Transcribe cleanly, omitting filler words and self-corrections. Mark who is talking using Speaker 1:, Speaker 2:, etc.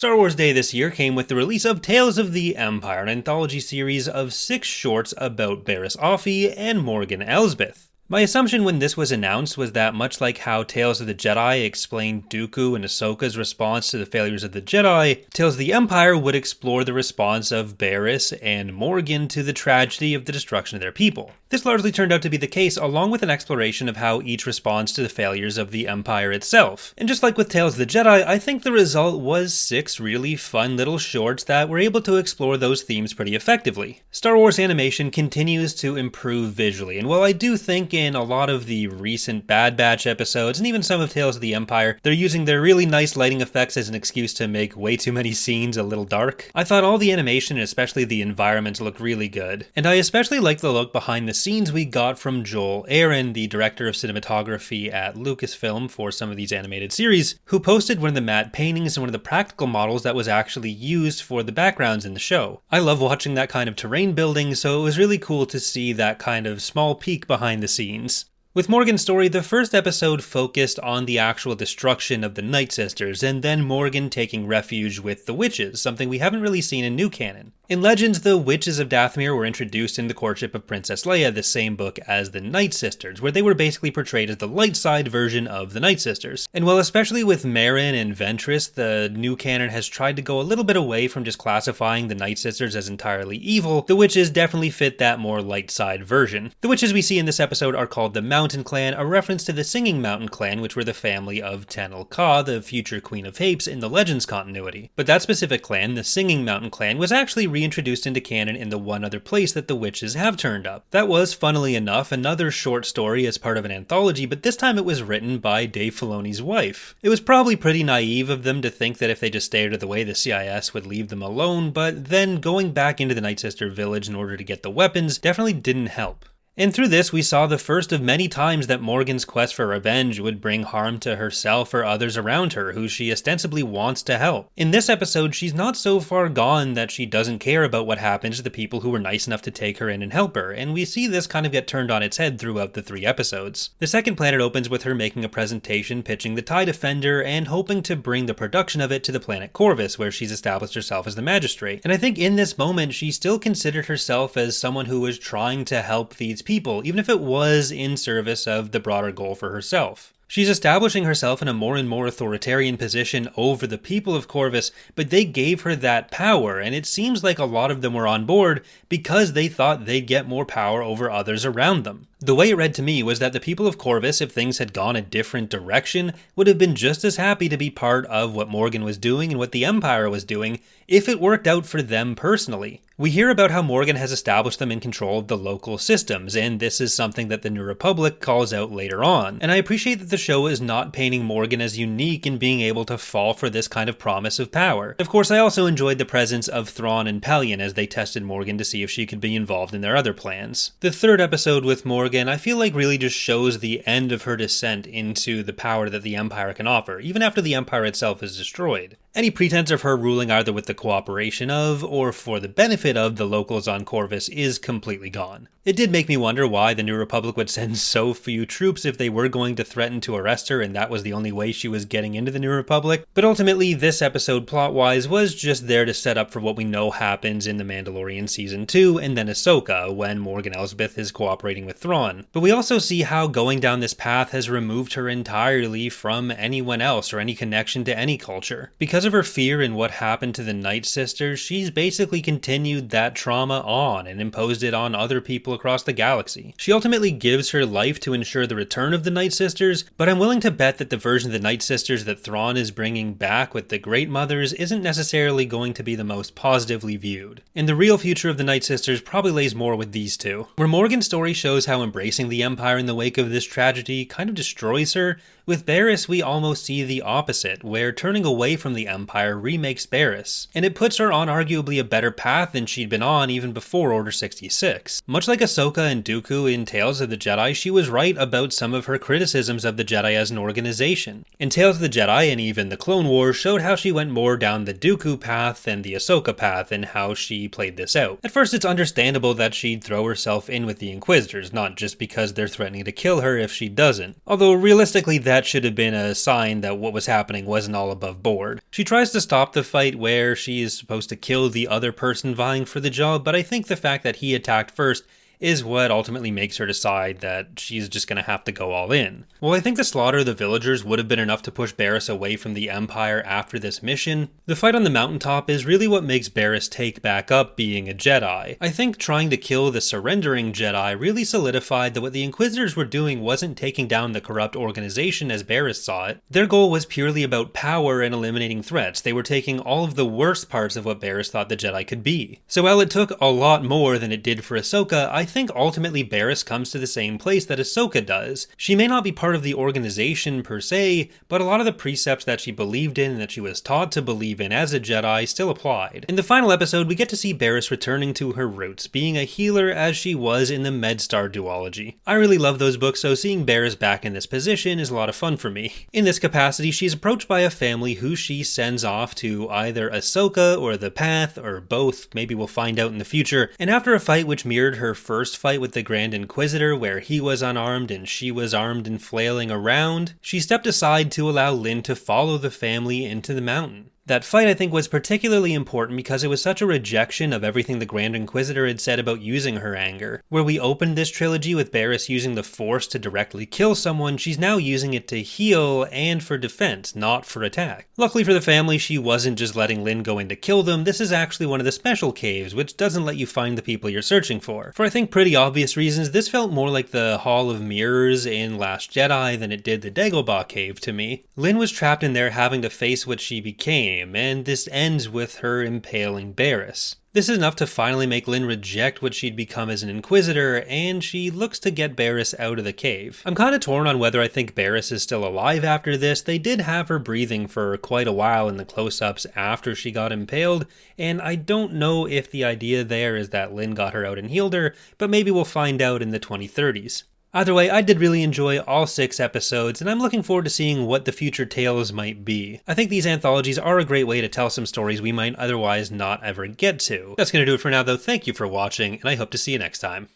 Speaker 1: Star Wars Day this year came with the release of Tales of the Empire, an anthology series of 6 shorts about Barriss Offee and Morgan Elsbeth. My assumption when this was announced was that much like how Tales of the Jedi explained Dooku and Ahsoka's response to the failures of the Jedi, Tales of the Empire would explore the response of Barriss and Morgan to the tragedy of the destruction of their people. This largely turned out to be the case, along with an exploration of how each responds to the failures of the Empire itself. And just like with Tales of the Jedi, I think the result was 6 really fun little shorts that were able to explore those themes pretty effectively. Star Wars animation continues to improve visually, and while I do think in a lot of the recent Bad Batch episodes, and even some of Tales of the Empire, they're using their really nice lighting effects as an excuse to make way too many scenes a little dark, I thought all the animation and especially the environments looked really good. And I especially liked the look behind the scenes we got from Joel Aaron, the director of cinematography at Lucasfilm for some of these animated series, who posted one of the matte paintings and one of the practical models that was actually used for the backgrounds in the show. I love watching that kind of terrain building, so it was really cool to see that kind of small peek behind the scenes. With Morgan's story, the first episode focused on the actual destruction of the Night Sisters, and then Morgan taking refuge with the witches, something we haven't really seen in new canon. In Legends, the Witches of Dathomir were introduced in The Courtship of Princess Leia, the same book as the Night Sisters, where they were basically portrayed as the light side version of the Night Sisters. And while especially with Merrin and Ventress, the new canon has tried to go a little bit away from just classifying the Night Sisters as entirely evil, the witches definitely fit that more light side version. The witches we see in this episode are called the Mountain Clan, a reference to the Singing Mountain Clan, which were the family of Tenel Ka, the future Queen of Hapes in the Legends continuity. But that specific clan, the Singing Mountain Clan, was actually reintroduced into canon in the one other place that the witches have turned up. That was, funnily enough, another short story as part of an anthology, but this time it was written by Dave Filoni's wife. It was probably pretty naive of them to think that if they just stayed out of the way, the CIS would leave them alone, but then going back into the Night Sister village in order to get the weapons definitely didn't help. And through this, we saw the first of many times that Morgan's quest for revenge would bring harm to herself or others around her, who she ostensibly wants to help. In this episode, she's not so far gone that she doesn't care about what happens to the people who were nice enough to take her in and help her, and we see this kind of get turned on its head throughout the 3 episodes. The second planet opens with her making a presentation pitching the TIE Defender and hoping to bring the production of it to the planet Corvus, where she's established herself as the magistrate. And I think in this moment, she still considered herself as someone who was trying to help these people, even if it was in service of the broader goal for herself. She's establishing herself in a more and more authoritarian position over the people of Corvus, but they gave her that power, and it seems like a lot of them were on board because they thought they'd get more power over others around them. The way it read to me was that the people of Corvus, if things had gone a different direction, would have been just as happy to be part of what Morgan was doing and what the Empire was doing if it worked out for them personally. We hear about how Morgan has established them in control of the local systems, and this is something that the New Republic calls out later on. And I appreciate that the show is not painting Morgan as unique in being able to fall for this kind of promise of power. Of course, I also enjoyed the presence of Thrawn and Pelion as they tested Morgan to see if she could be involved in their other plans. The third episode with Morgan, I feel like really just shows the end of her descent into the power that the Empire can offer, even after the Empire itself is destroyed. Any pretense of her ruling either with the cooperation of, or for the benefit of, the locals on Corvus is completely gone. It did make me wonder why the New Republic would send so few troops if they were going to threaten to arrest her and that was the only way she was getting into the New Republic, but ultimately this episode plot-wise was just there to set up for what we know happens in The Mandalorian Season 2 and then Ahsoka, when Morgan Elsbeth is cooperating with Thrawn. But we also see how going down this path has removed her entirely from anyone else or any connection to any culture. Because of her fear in what happened to the Night Sisters, she's basically continued that trauma on and imposed it on other people across the galaxy. She ultimately gives her life to ensure the return of the Night Sisters, but I'm willing to bet that the version of the Night Sisters that Thrawn is bringing back with the Great Mothers isn't necessarily going to be the most positively viewed. And the real future of the Night Sisters probably lays more with these two. Where Morgan's story shows how embracing the Empire in the wake of this tragedy kind of destroys her, with Barriss we almost see the opposite, where turning away from the Empire remakes Barriss, and it puts her on arguably a better path than she'd been on even before Order 66. Much like Ahsoka and Dooku in Tales of the Jedi, she was right about some of her criticisms of the Jedi as an organization. In Tales of the Jedi and even the Clone Wars showed how she went more down the Dooku path than the Ahsoka path and how she played this out. At first it's understandable that she'd throw herself in with the Inquisitors, not just because they're threatening to kill her if she doesn't. Although realistically that should have been a sign that what was happening wasn't all above board. She tries to stop the fight where she is supposed to kill the other person vying for the job, but I think the fact that he attacked first is what ultimately makes her decide that she's just gonna have to go all in. Well, I think the slaughter of the villagers would have been enough to push Barriss away from the Empire after this mission. The fight on the mountaintop is really what makes Barriss take back up being a Jedi. I think trying to kill the surrendering Jedi really solidified that what the Inquisitors were doing wasn't taking down the corrupt organization as Barriss saw it. Their goal was purely about power and eliminating threats. They were taking all of the worst parts of what Barriss thought the Jedi could be. So while it took a lot more than it did for Ahsoka, I think ultimately Barriss comes to the same place that Ahsoka does. She may not be part of the organization per se, but a lot of the precepts that she believed in and that she was taught to believe in as a Jedi still applied. In the final episode, we get to see Barriss returning to her roots, being a healer as she was in the MedStar duology. I really love those books, so seeing Barriss back in this position is a lot of fun for me. In this capacity, she's approached by a family who she sends off to either Ahsoka or the Path, or both, maybe we'll find out in the future, and after a fight which mirrored her first fight with the Grand Inquisitor where he was unarmed and she was armed and flailing around, she stepped aside to allow Lynn to follow the family into the mountain. That fight, I think, was particularly important because it was such a rejection of everything the Grand Inquisitor had said about using her anger. Where we opened this trilogy with Barriss using the Force to directly kill someone, she's now using it to heal and for defense, not for attack. Luckily for the family, she wasn't just letting Lynn go in to kill them. This is actually one of the special caves, which doesn't let you find the people you're searching for. For I think pretty obvious reasons, this felt more like the Hall of Mirrors in Last Jedi than it did the Dagobah cave to me. Lynn was trapped in there having to face what she became, and this ends with her impaling Barriss. This is enough to finally make Lynn reject what she'd become as an Inquisitor, and she looks to get Barriss out of the cave. I'm kinda torn on whether I think Barriss is still alive after this. They did have her breathing for quite a while in the close-ups after she got impaled, and I don't know if the idea there is that Lynn got her out and healed her, but maybe we'll find out in the 2030s. Either way, I did really enjoy all 6 episodes, and I'm looking forward to seeing what the future tales might be. I think these anthologies are a great way to tell some stories we might otherwise not ever get to. That's going to do it for now though. Thank you for watching, and I hope to see you next time.